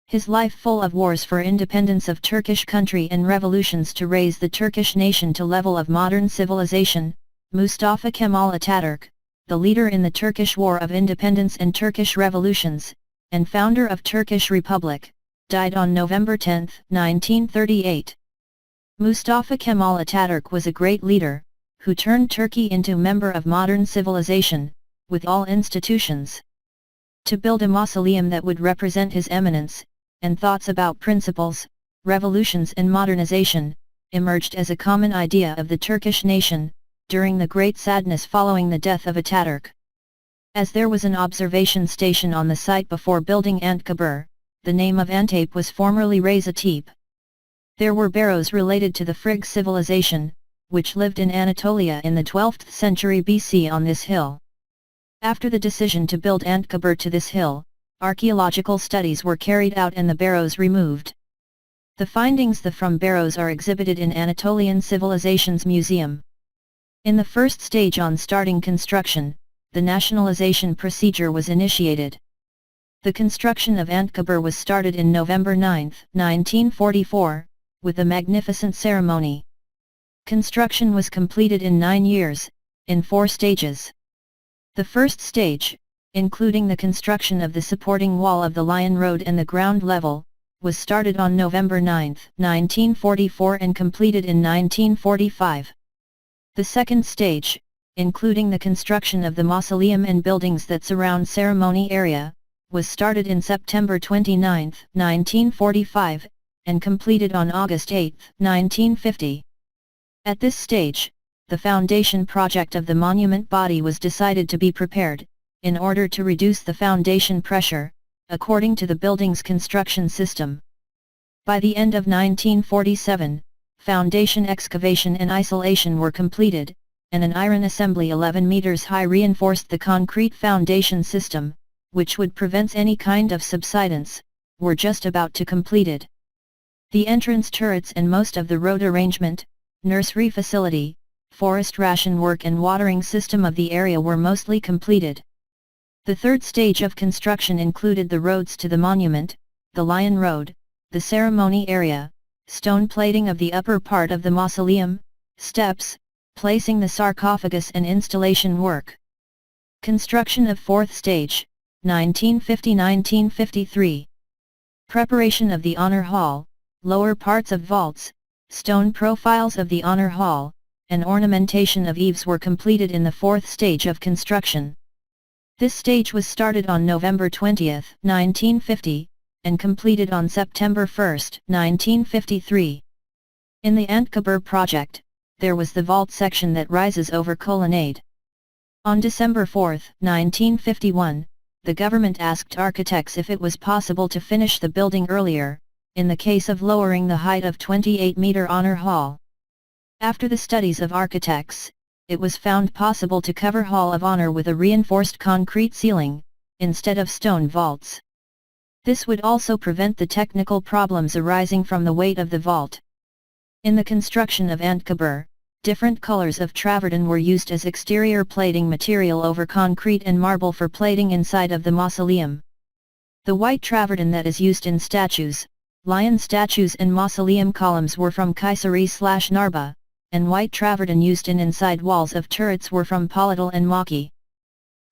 His life full of wars for independence of Turkish country and revolutions to raise the Turkish nation to level of modern civilization, Mustafa Kemal Atatürk, the leader in the Turkish War of Independence and Turkish revolutions, and founder of Turkish Republic, died on November 10, 1938. Mustafa Kemal Atatürk was a great leader, who turned Turkey into a member of modern civilization, with all institutions. To build a mausoleum that would represent his eminence, and thoughts about principles, revolutions and modernization, emerged as a common idea of the Turkish nation, during the great sadness following the death of Atatürk. As there was an observation station on the site before building Anıtkabir, the name of Antep was formerly Rezatep. There were barrows related to the Frigg civilization, which lived in Anatolia in the 12th century BC on this hill. After the decision to build Anıtkabir to this hill, archaeological studies were carried out and the barrows removed. The findings from barrows are exhibited in Anatolian Civilizations Museum. In the first stage on starting construction, the nationalization procedure was initiated. The construction of Anıtkabir was started in November 9, 1944, with a magnificent ceremony. Construction was completed in 9 years, in 4 stages. The first stage, including the construction of the supporting wall of the Lion Road and the ground level, was started on November 9, 1944 and completed in 1945. The second stage, including the construction of the mausoleum and buildings that surround ceremony area, was started in September 29, 1945, and completed on August 8, 1950. At this stage, the foundation project of the monument body was decided to be prepared, in order to reduce the foundation pressure, according to the building's construction system. By the end of 1947, foundation excavation and isolation were completed, and an iron assembly 11 meters high reinforced the concrete foundation system, which would prevent any kind of subsidence, were just about to completed. The entrance turrets and most of the road arrangement, nursery facility, forest ration work and watering system of the area were mostly completed. The third stage of construction included the roads to the monument, the Lion Road, the ceremony area, stone plating of the upper part of the mausoleum, steps, placing the sarcophagus and installation work. Construction of fourth stage, 1950-1953. Preparation of the Honor Hall, lower parts of vaults, stone profiles of the Honor Hall, and ornamentation of eaves were completed in the fourth stage of construction. This stage was started on November 20, 1950, and completed on September 1, 1953. In the Anıtkabir project, there was the vault section that rises over colonnade. On December 4, 1951, the government asked architects if it was possible to finish the building earlier, in the case of lowering the height of 28-meter Honor Hall. After the studies of architects, it was found possible to cover Hall of Honor with a reinforced concrete ceiling, instead of stone vaults. This would also prevent the technical problems arising from the weight of the vault. In the construction of Anıtkabir, different colors of travertine were used as exterior plating material over concrete and marble for plating inside of the mausoleum. The white travertine that is used in statues, lion statues and mausoleum columns were from Kayseri/Narba, and white travertine used in inside walls of turrets were from Polatlı and Maki.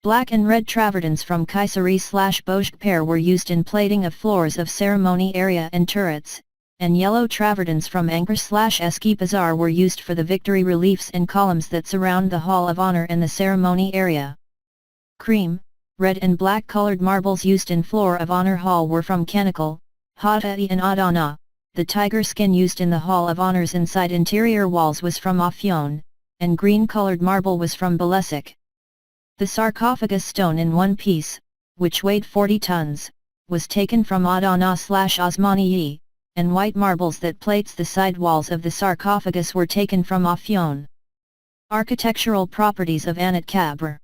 Black and red travertines from Kayseri/Bozkırpınar were used in plating of floors of ceremony area and turrets, and yellow travertines from Ankara/Eskipazar were used for the victory reliefs and columns that surround the Hall of Honor and the ceremony area. Cream, red and black colored marbles used in floor of Honor Hall were from Çanakkale, Hatay and Adana. The tiger skin used in the Hall of Honor's inside interior walls was from Afyon, and green-colored marble was from Bilecik. The sarcophagus stone in one piece, which weighed 40 tons, was taken from Adana/Osmaniye, and white marbles that plates the side walls of the sarcophagus were taken from Afyon. Architectural properties of Anıtkabir.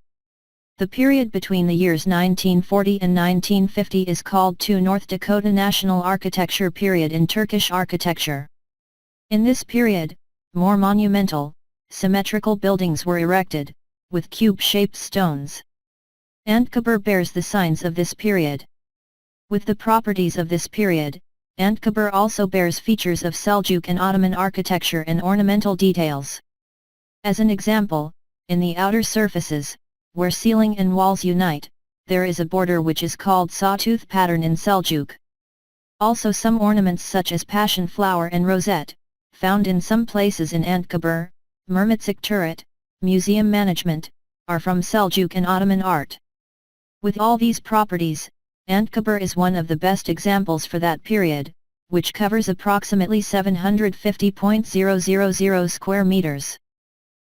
The period between the years 1940 and 1950 is called II North Dakota National Architecture period in Turkish architecture. In this period, more monumental, symmetrical buildings were erected, with cube-shaped stones. Anıtkabir bears the signs of this period. With the properties of this period, Anıtkabir also bears features of Seljuk and Ottoman architecture and ornamental details. As an example, in the outer surfaces, where ceiling and walls unite, there is a border which is called sawtooth pattern in Seljuk. Also some ornaments such as passion flower and rosette, found in some places in Anıtkabir, Mırmıtçık turret, museum management, are from Seljuk and Ottoman art. With all these properties, Anıtkabir is one of the best examples for that period, which covers approximately 750,000 square meters.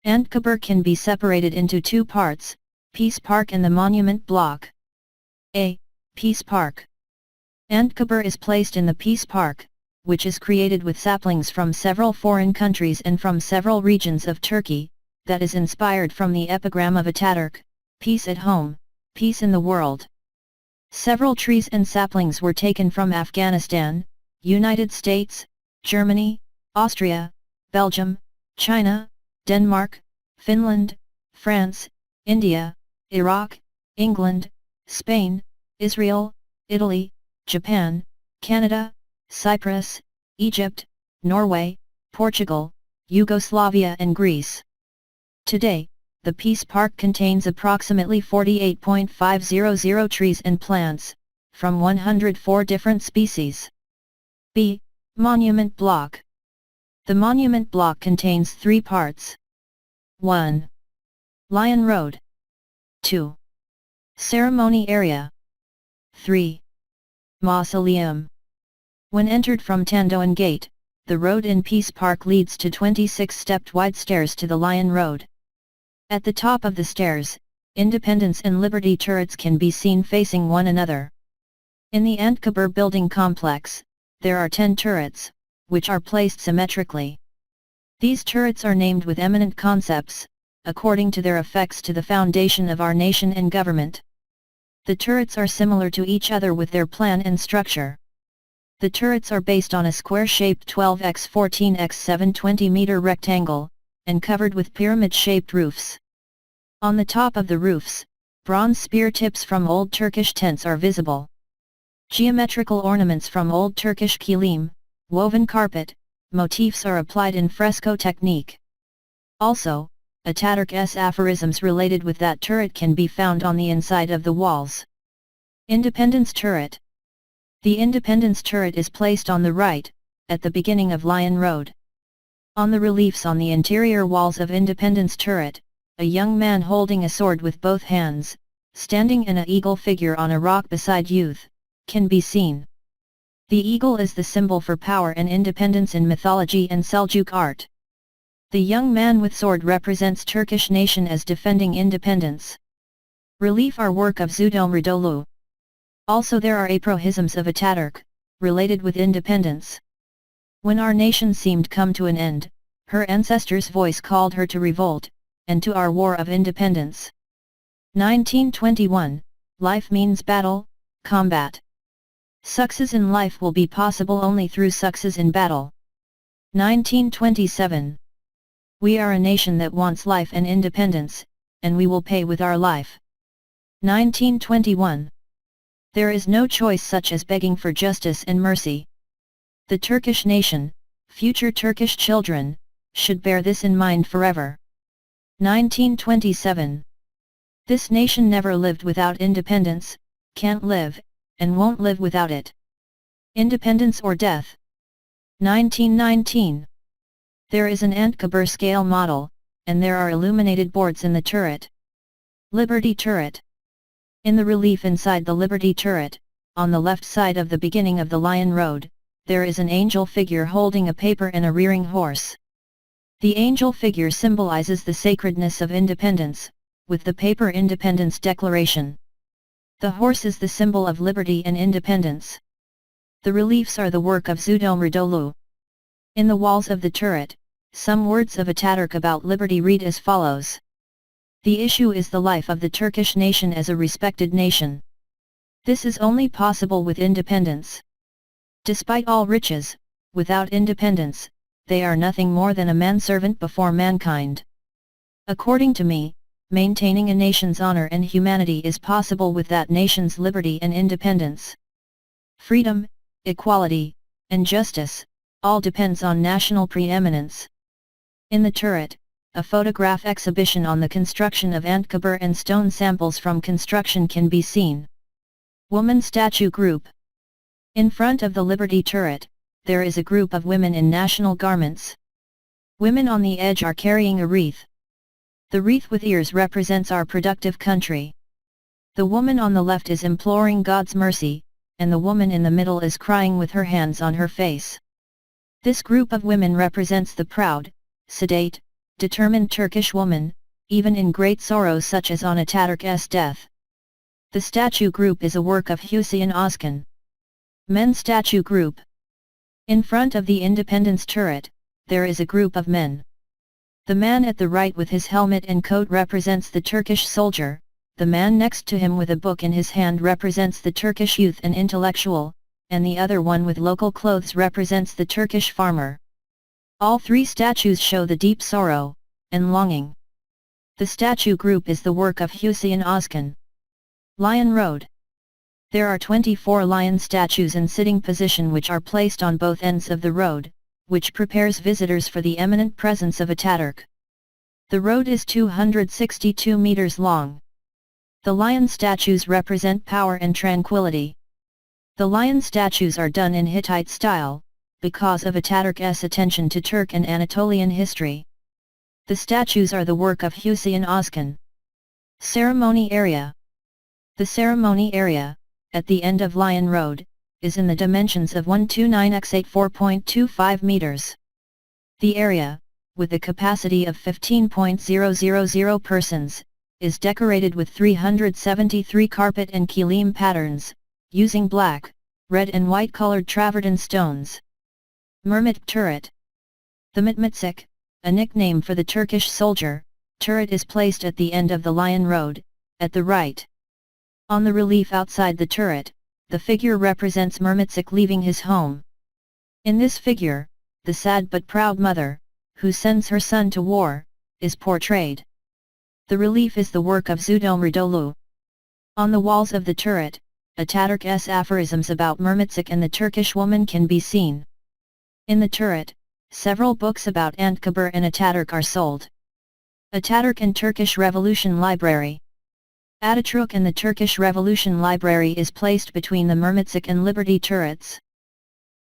Anıtkabir can be separated into two parts, Peace Park and the Monument Block. A. Peace Park. Anıtkabir is placed in the Peace Park, which is created with saplings from several foreign countries and from several regions of Turkey, that is inspired from the epigram of Atatürk, peace at home, peace in the world. Several trees and saplings were taken from Afghanistan, United States, Germany, Austria, Belgium, China, Denmark, Finland, France, India, Iraq, England, Spain, Israel, Italy, Japan, Canada, Cyprus, Egypt, Norway, Portugal, Yugoslavia and Greece. Today, the Peace Park contains approximately 48,500 trees and plants, from 104 different species. B. Monument Block. The Monument Block contains three parts. 1. Lion Road. 2. Ceremony Area. 3. Mausoleum. When entered from Tandoğan Gate, the road in Peace Park leads to 26 stepped wide stairs to the Lion Road. At the top of the stairs, Independence and Liberty turrets can be seen facing one another. In the Anıtkabir building complex, there are 10 turrets, which are placed symmetrically. These turrets are named with eminent concepts, according to their effects to the foundation of our nation and government. The turrets are similar to each other with their plan and structure. The turrets are based on a square-shaped 12x14x720 meter rectangle, and covered with pyramid-shaped roofs. On the top of the roofs, bronze spear tips from old Turkish tents are visible. Geometrical ornaments from old Turkish kilim, woven carpet, motifs are applied in fresco technique. Also, Atatürk's aphorisms related with that turret can be found on the inside of the walls. Independence Turret. The Independence Turret is placed on the right, at the beginning of Lion Road. On the reliefs on the interior walls of Independence Turret, a young man holding a sword with both hands, standing in an eagle figure on a rock beside youth, can be seen. The eagle is the symbol for power and independence in mythology and Seljuk art. The young man with sword represents Turkish nation as defending independence. Relief are work of Zudom Radolu. Also there are aphorisms of Atatürk, related with independence. When our nation seemed come to an end, her ancestors' voice called her to revolt, and to our war of independence. 1921, life means battle, combat. Success in life will be possible only through success in battle. 1927. We are a nation that wants life and independence, and we will pay with our life. 1921. There is no choice such as begging for justice and mercy. The Turkish nation, future Turkish children, should bear this in mind forever. 1927. This nation never lived without independence, can't live, and won't live without it. Independence or death. 1919. There is an Anıtkabir scale model, and there are illuminated boards in the turret. Liberty Turret. In the relief inside the Liberty Turret, on the left side of the beginning of the Lion Road, there is an angel figure holding a paper and a rearing horse. The angel figure symbolizes the sacredness of independence, with the paper Independence Declaration. The horse is the symbol of liberty and independence. The reliefs are the work of Zudom Radolu. In the walls of the turret, some words of Atatürk about liberty read as follows. The issue is the life of the Turkish nation as a respected nation. This is only possible with independence. Despite all riches, without independence, they are nothing more than a manservant before mankind. According to me, maintaining a nation's honor and humanity is possible with that nation's liberty and independence. Freedom, equality, and justice, all depends on national preeminence. In the turret, a photograph exhibition on the construction of Anıtkabir and stone samples from construction can be seen. Woman Statue Group. In front of the Liberty turret, there is a group of women in national garments. Women on the edge are carrying a wreath. The wreath with ears represents our productive country. The woman on the left is imploring God's mercy, and the woman in the middle is crying with her hands on her face. This group of women represents the proud, sedate, determined Turkish woman, even in great sorrow such as on Atatürk's death. The statue group is a work of Hüseyin Özkan. Men Statue Group. In front of the Independence turret, there is a group of men. The man at the right with his helmet and coat represents the Turkish soldier, the man next to him with a book in his hand represents the Turkish youth and intellectual, and the other one with local clothes represents the Turkish farmer. All three statues show the deep sorrow and longing. The statue group is the work of Hüseyin Özkan. Lion Road. There are 24 lion statues in sitting position which are placed on both ends of the road, which prepares visitors for the eminent presence of Atatürk. The road is 262 meters long. The lion statues represent power and tranquility. The lion statues are done in Hittite style, because of Atatürk's attention to Turk and Anatolian history. The statues are the work of Hüseyin Özkan. Ceremony Area. The ceremony area, at the end of Lion Road, is in the dimensions of 129 x 84.25 meters. The area, with a capacity of 15.000 persons, is decorated with 373 carpet and kilim patterns, using black, red and white colored travertine stones. Mehmet Turret. The Mehmetçik, a nickname for the Turkish soldier, turret is placed at the end of the Lion Road, at the right. On the relief outside the turret, the figure represents Mehmetçik leaving his home. In this figure, the sad but proud mother, who sends her son to war, is portrayed. The relief is the work of Zudomridolu. On the walls of the turret, Atatürk's aphorisms about Mehmetçik and the Turkish woman can be seen. In the turret, several books about Anıtkabir and Atatürk are sold. Atatürk and Turkish Revolution Library. Atatürk and the Turkish Revolution Library is placed between the Mehmetçik and Liberty turrets.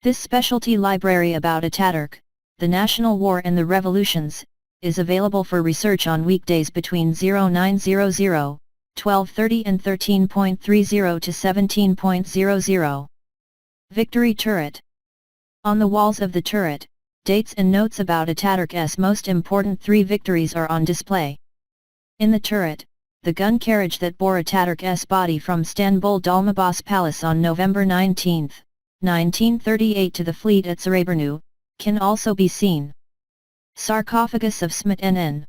This specialty library about Atatürk, the national war and the revolutions, is available for research on weekdays between 0900, 12:30 and 13.30 to 17.00. Victory Turret. On the walls of the turret, dates and notes about Atatürk's most important 3 victories are on display. In the turret, the gun carriage that bore Atatürk's body from Istanbul Dolmabahce Palace on November 19, 1938 to the fleet at Sarayburnu, can also be seen. Sarcophagus of Smit NN.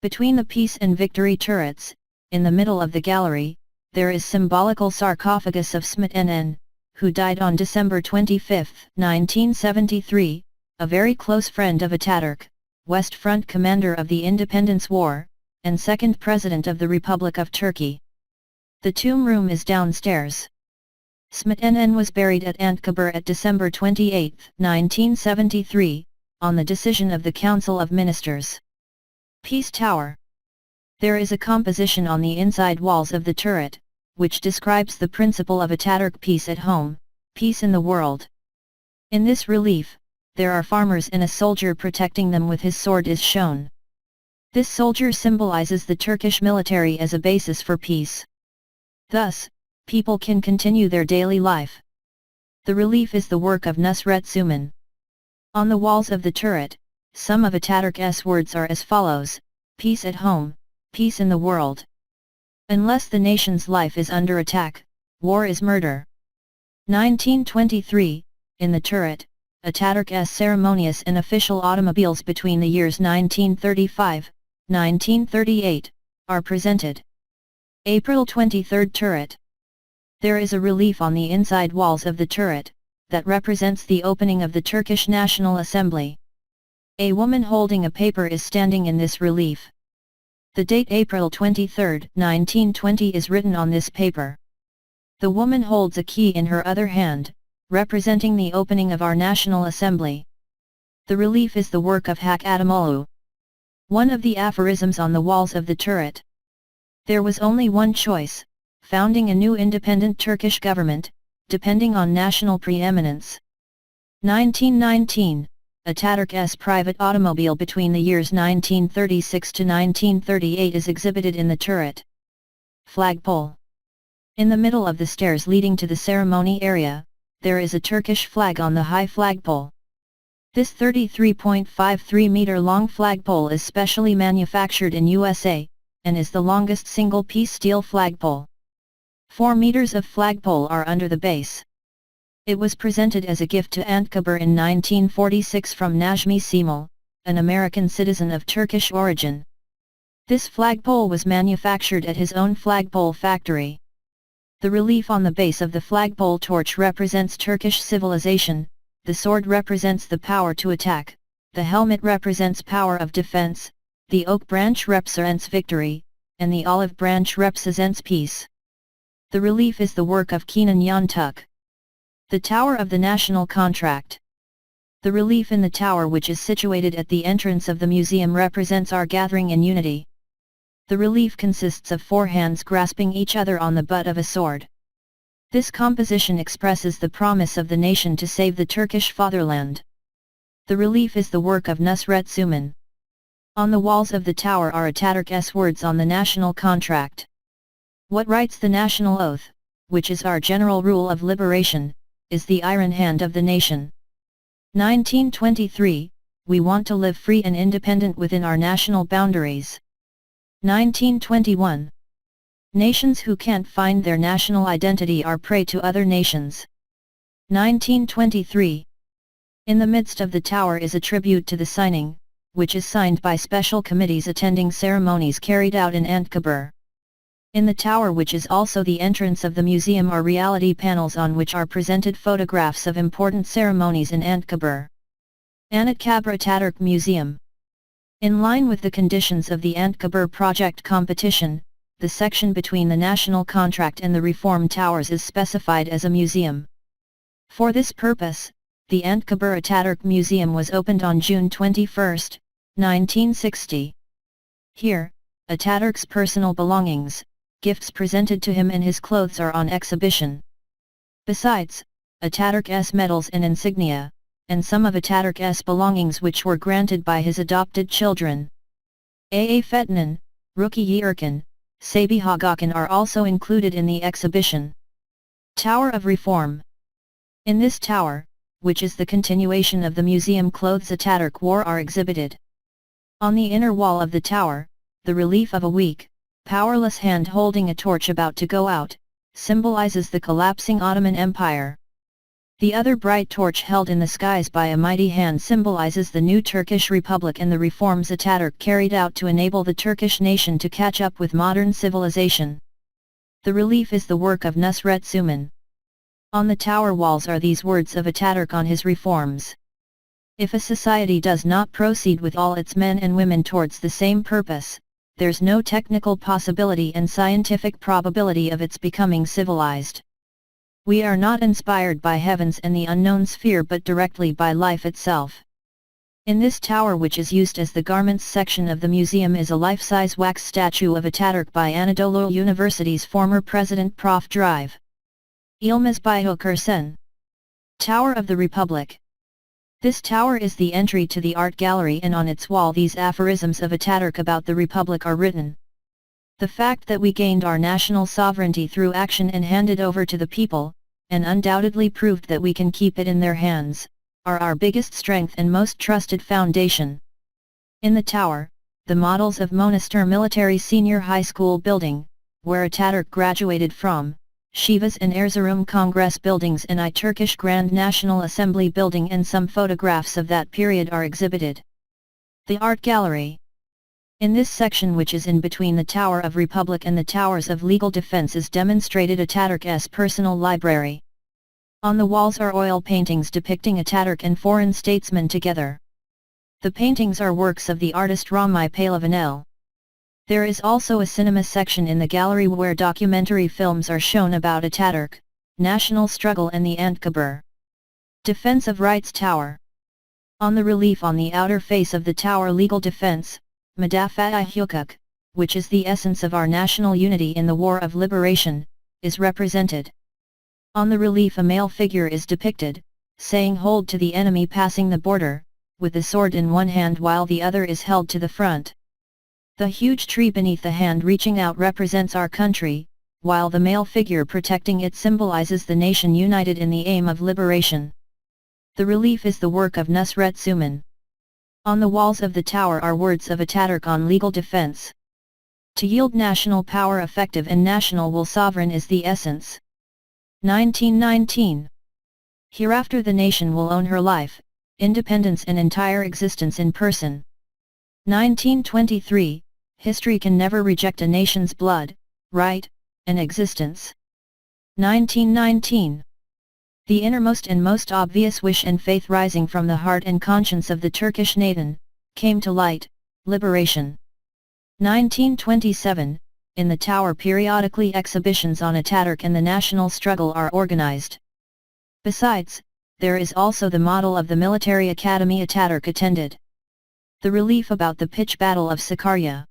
Between the peace and victory turrets, in the middle of the gallery, there is symbolical sarcophagus of Smit NN, who died on December 25, 1973, a very close friend of Atatürk, West Front commander of the Independence War, and second President of the Republic of Turkey. The tomb room is downstairs. Smit NN was buried at Anıtkabir at December 28, 1973, on the decision of the Council of Ministers. Peace Tower. There is a composition on the inside walls of the turret, which describes the principle of Atatürk: peace at home, peace in the world. In this relief, there are farmers and a soldier protecting them with his sword is shown. This soldier symbolizes the Turkish military as a basis for peace. Thus, people can continue their daily life. The relief is the work of Nusret Suman. On the walls of the turret, some of Atatürk's words are as follows: peace at home, peace in the world. Unless the nation's life is under attack, war is murder. 1923, in the turret, Atatürk's ceremonious and official automobiles between the years 1935, 1938, are presented. April 23 turret. There is a relief on the inside walls of the turret, that represents the opening of the Turkish National Assembly. A woman holding a paper is standing in this relief. The date April 23, 1920 is written on this paper. The woman holds a key in her other hand, representing the opening of our National Assembly. The relief is the work of Hak Adamolu. One of the aphorisms on the walls of the turret. There was only one choice, founding a new independent Turkish government, depending on national preeminence. 1919, Atatürk's private automobile between the years 1936 to 1938 is exhibited in the turret. Flagpole. In the middle of the stairs leading to the ceremony area, there is a Turkish flag on the high flagpole. This 33.53-meter long flagpole is specially manufactured in USA, and is the longest single-piece steel flagpole. 4 meters of flagpole are under the base. It was presented as a gift to Anıtkabir in 1946 from Najmi Cemal, an American citizen of Turkish origin. This flagpole was manufactured at his own flagpole factory. The relief on the base of the flagpole torch represents Turkish civilization, the sword represents the power to attack, the helmet represents power of defense, the oak branch represents victory, and the olive branch represents peace. The relief is the work of Kenan Yantuk. The Tower of the National Contract. The relief in the tower, which is situated at the entrance of the museum, represents our gathering in unity. The relief consists of 4 hands grasping each other on the butt of a sword. This composition expresses the promise of the nation to save the Turkish fatherland. The relief is the work of Nusret Suman. On the walls of the tower are Atatürk's words on the national contract. What writes the national oath, which is our general rule of liberation, is the iron hand of the nation. 1923, we want to live free and independent within our national boundaries. 1921. Nations who can't find their national identity are prey to other nations. 1923. In the midst of the tower is a tribute to the signing, which is signed by special committees attending ceremonies carried out in Anıtkabir. In the tower, which is also the entrance of the museum, are reality panels on which are presented photographs of important ceremonies in Anıtkabir. Anıtkabir Atatürk Museum. In line with the conditions of the Anıtkabir project competition, the section between the national contract and the reform towers is specified as a museum. For this purpose, the Anıtkabir Atatürk Museum was opened on June 21, 1960. Here, Atatürk's personal belongings, gifts presented to him and his clothes are on exhibition. Besides, Atatürk's medals and insignia, and some of Atatürk's belongings which were granted by his adopted children. Aa Fetnan, Rukiye Erkan, Sabiha Gökhan are also included in the exhibition. Tower of Reform. In this tower, which is the continuation of the museum, clothes Atatürk wore are exhibited. On the inner wall of the tower, the relief of a weak, powerless hand holding a torch about to go out, symbolizes the collapsing Ottoman Empire. The other bright torch held in the skies by a mighty hand symbolizes the new Turkish Republic and the reforms Atatürk carried out to enable the Turkish nation to catch up with modern civilization. The relief is the work of Nusret Suman. On the tower walls are these words of Atatürk on his reforms. If a society does not proceed with all its men and women towards the same purpose, there's no technical possibility and scientific probability of its becoming civilized. We are not inspired by heavens and the unknown sphere but directly by life itself. In this tower, which is used as the garments section of the museum, is a life-size wax statue of Atatürk by Anadolu University's former president Prof. Drive. Yilmaz Büyükersen. Tower of the Republic. This tower is the entry to the art gallery, and on its wall these aphorisms of Atatürk about the Republic are written. The fact that we gained our national sovereignty through action and handed over to the people, and undoubtedly proved that we can keep it in their hands, are our biggest strength and most trusted foundation. In the tower, the models of Monastir Military Senior High School building, where Atatürk graduated from, Shivas and Erzurum Congress buildings and Turkish Grand National Assembly building, and some photographs of that period are exhibited. The Art Gallery. In this section, which is in between the Tower of Republic and the Towers of Legal Defense, is demonstrated Atatürk's personal library. On the walls are oil paintings depicting Atatürk and foreign statesmen together. The paintings are works of the artist Rami Palavanel. There is also a cinema section in the gallery where documentary films are shown about Atatürk, national struggle and the Anıtkabir. Defense of Rights Tower. On the relief on the outer face of the tower, legal defense, Müdafaa-i Hukuk, which is the essence of our national unity in the War of Liberation, is represented. On the relief a male figure is depicted, saying hold to the enemy passing the border, with the sword in one hand while the other is held to the front. The huge tree beneath the hand reaching out represents our country, while the male figure protecting it symbolizes the nation united in the aim of liberation. The relief is the work of Nusret Suman. On the walls of the tower are words of Atatürk on legal defense. To yield national power effective and national will sovereign is the essence. 1919. Hereafter the nation will own her life, independence and entire existence in person. 1923. History can never reject a nation's blood, right, and existence. 1919. The innermost and most obvious wish and faith rising from the heart and conscience of the Turkish nation, came to light, liberation. 1927, in the tower periodically exhibitions on Atatürk and the national struggle are organized. Besides, there is also the model of the military academy Atatürk attended. The relief about the pitched battle of Sakarya.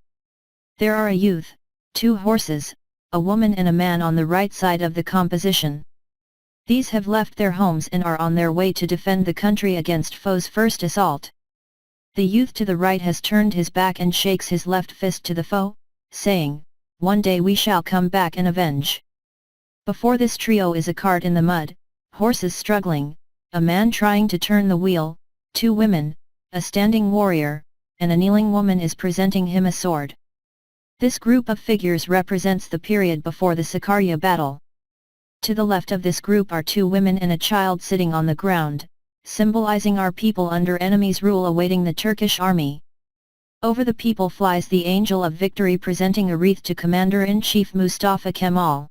There are a youth, 2 horses, a woman and a man on the right side of the composition. These have left their homes and are on their way to defend the country against foe's first assault. The youth to the right has turned his back and shakes his left fist to the foe, saying, "One day we shall come back and avenge." Before this trio is a cart in the mud, horses struggling, a man trying to turn the wheel, 2 women, a standing warrior, and a kneeling woman is presenting him a sword. This group of figures represents the period before the Sakarya battle. To the left of this group are 2 women and a child sitting on the ground, symbolizing our people under enemy's rule awaiting the Turkish army. Over the people flies the Angel of Victory presenting a wreath to Commander-in-Chief Mustafa Kemal.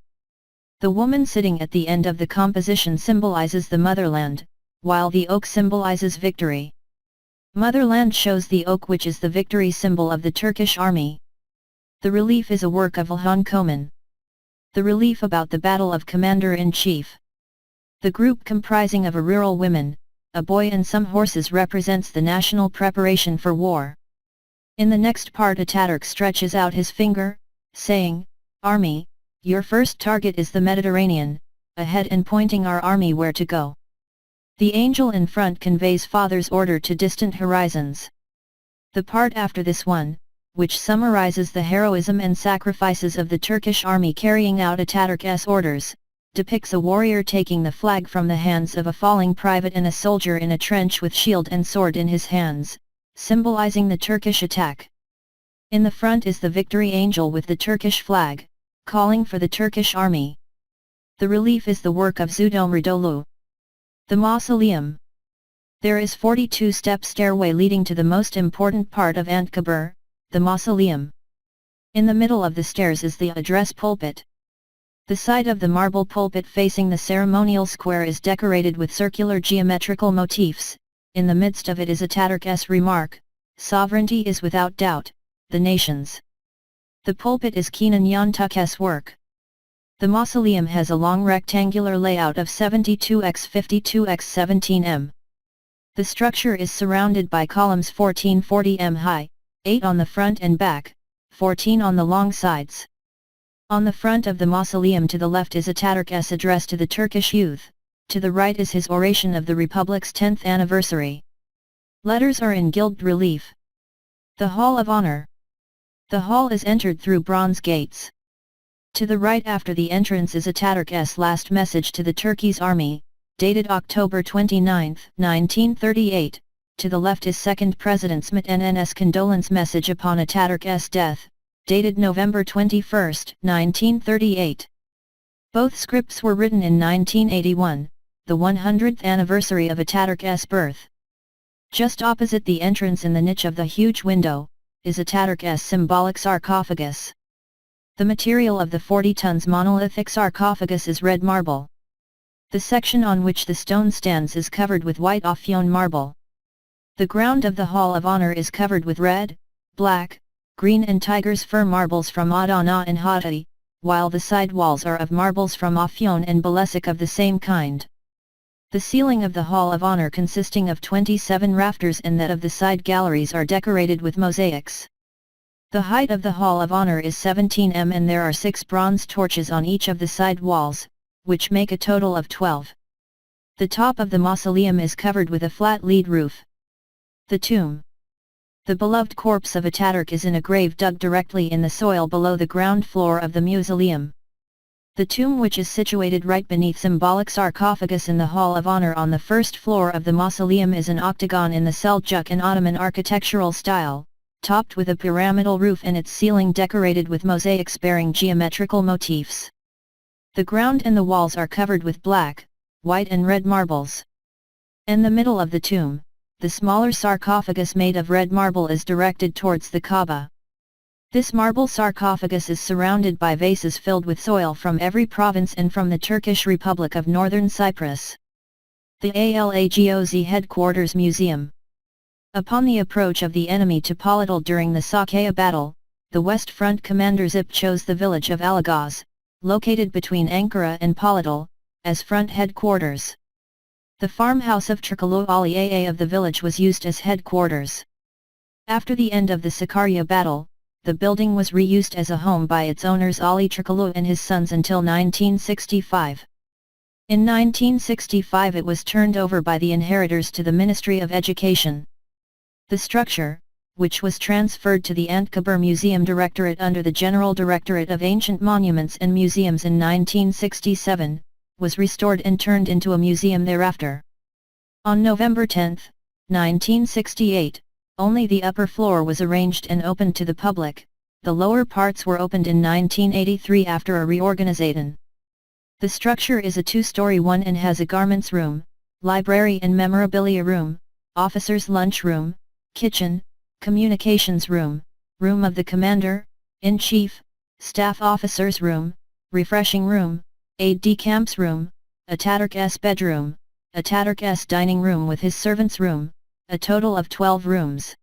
The woman sitting at the end of the composition symbolizes the motherland, while the oak symbolizes victory. Motherland shows the oak, which is the victory symbol of the Turkish army. The relief is a work of Ilhan Koman. The relief about the Battle of Commander-in-Chief. The group comprising of a rural women, a boy and some horses represents the national preparation for war. In the next part Atatürk stretches out his finger, saying, "Army, your first target is the Mediterranean, ahead and pointing our army where to go." The angel in front conveys father's order to distant horizons. The part after this one, which summarizes the heroism and sacrifices of the Turkish army carrying out Atatürk's orders, depicts a warrior taking the flag from the hands of a falling private and a soldier in a trench with shield and sword in his hands, symbolizing the Turkish attack. In the front is the victory angel with the Turkish flag, calling for the Turkish army. The relief is the work of Zudomridolu. The Mausoleum. There is 42-step stairway leading to the most important part of Anıtkabir, the Mausoleum. In the middle of the stairs is the address pulpit. The side of the marble pulpit facing the ceremonial square is decorated with circular geometrical motifs. In the midst of it is Atatürk's remark, "Sovereignty is without doubt, the nation's." The pulpit is Kenan Yantuk's work. The mausoleum has a long rectangular layout of 72 x 52 x 17 m. The structure is surrounded by columns 1440 m high, 8 on the front and back, 14 on the long sides. On the front of the mausoleum to the left is Atatürk's address to the Turkish youth, to the right is his oration of the Republic's 10th anniversary. Letters are in gilt relief. The Hall of Honor. The hall is entered through bronze gates. To the right after the entrance is Atatürk's last message to the Turkey's army, dated October 29, 1938, to the left is Second President Smetano's condolence message upon Atatürk's death, dated November 21, 1938. Both scripts were written in 1981, the 100th anniversary of Atatürk's birth. Just opposite the entrance in the niche of the huge window, is Atatürk's symbolic sarcophagus. The material of the 40 tons monolithic sarcophagus is red marble. The section on which the stone stands is covered with white Afyon marble. The ground of the Hall of Honor is covered with red, black, green and tiger's fur marbles from Adana and Hatay, while the side walls are of marbles from Afyon and Bilecik of the same kind. The ceiling of the Hall of Honor consisting of 27 rafters and that of the side galleries are decorated with mosaics. The height of the Hall of Honor is 17 m and there are 6 bronze torches on each of the side walls, which make a total of 12. The top of the mausoleum is covered with a flat lead roof. The tomb. The beloved corpse of Atatürk is in a grave dug directly in the soil below the ground floor of the mausoleum. The tomb, which is situated right beneath symbolic sarcophagus in the Hall of Honor on the first floor of the mausoleum, is an octagon in the Seljuk and Ottoman architectural style, topped with a pyramidal roof and its ceiling decorated with mosaics bearing geometrical motifs. The ground and the walls are covered with black, white and red marbles. In the middle of the tomb, the smaller sarcophagus made of red marble is directed towards the Kaaba. This marble sarcophagus is surrounded by vases filled with soil from every province and from the Turkish Republic of Northern Cyprus. The ALAGOZ Headquarters Museum. Upon the approach of the enemy to Polotl during the Sakarya battle, the West Front commander Zip chose the village of Alagaz, located between Ankara and Polotl, as front headquarters. The farmhouse of Turkulu Ali Aa of the village was used as headquarters. After the end of the Sakarya battle, the building was reused as a home by its owners Ali Turkulu and his sons until 1965. In 1965 it was turned over by the inheritors to the Ministry of Education. The structure, which was transferred to the Anıtkabir Museum Directorate under the General Directorate of Ancient Monuments and Museums in 1967, was restored and turned into a museum thereafter. On November 10, 1968, only the upper floor was arranged and opened to the public, the lower parts were opened in 1983 after a reorganization. The structure is a two-story one and has a garments room, library and memorabilia room, officers' lunch room, kitchen, communications room, room of the commander-in-chief, staff officers' room, refreshing room, aide-de-camp's room, Atatürk's bedroom, Atatürk's dining room with his servants' room, a total of 12 rooms.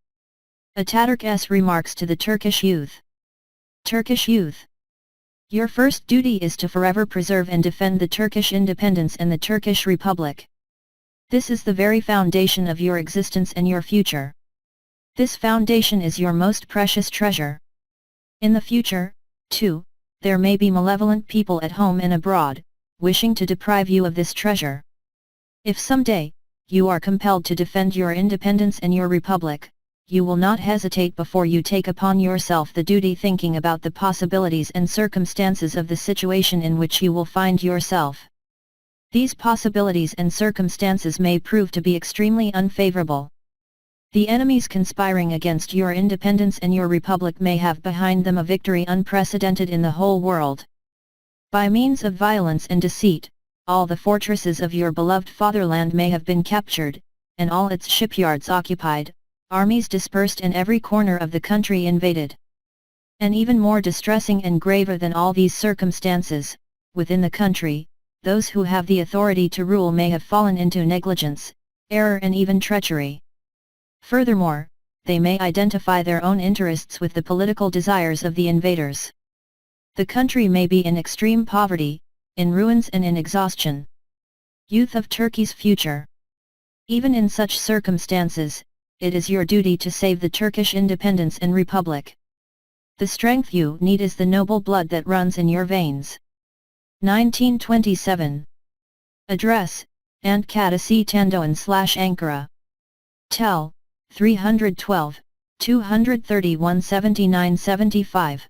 Atatürk's remarks to the Turkish youth. Turkish youth. Your first duty is to forever preserve and defend the Turkish independence and the Turkish Republic. This is the very foundation of your existence and your future. This foundation is your most precious treasure. In the future, too, there may be malevolent people at home and abroad, wishing to deprive you of this treasure. If someday, you are compelled to defend your independence and your republic, you will not hesitate before you take upon yourself the duty, thinking about the possibilities and circumstances of the situation in which you will find yourself. These possibilities and circumstances may prove to be extremely unfavorable. The enemies conspiring against your independence and your republic may have behind them a victory unprecedented in the whole world. By means of violence and deceit, all the fortresses of your beloved fatherland may have been captured, and all its shipyards occupied, armies dispersed and every corner of the country invaded. And even more distressing and graver than all these circumstances, within the country, those who have the authority to rule may have fallen into negligence, error and even treachery. Furthermore, they may identify their own interests with the political desires of the invaders. The country may be in extreme poverty, in ruins and in exhaustion. Youth of Turkey's future. Even in such circumstances, it is your duty to save the Turkish independence and republic. The strength you need is the noble blood that runs in your veins. 1927. Address, Anıtkabir Tandoğan/Ankara. Tel, 312, 231 79 75.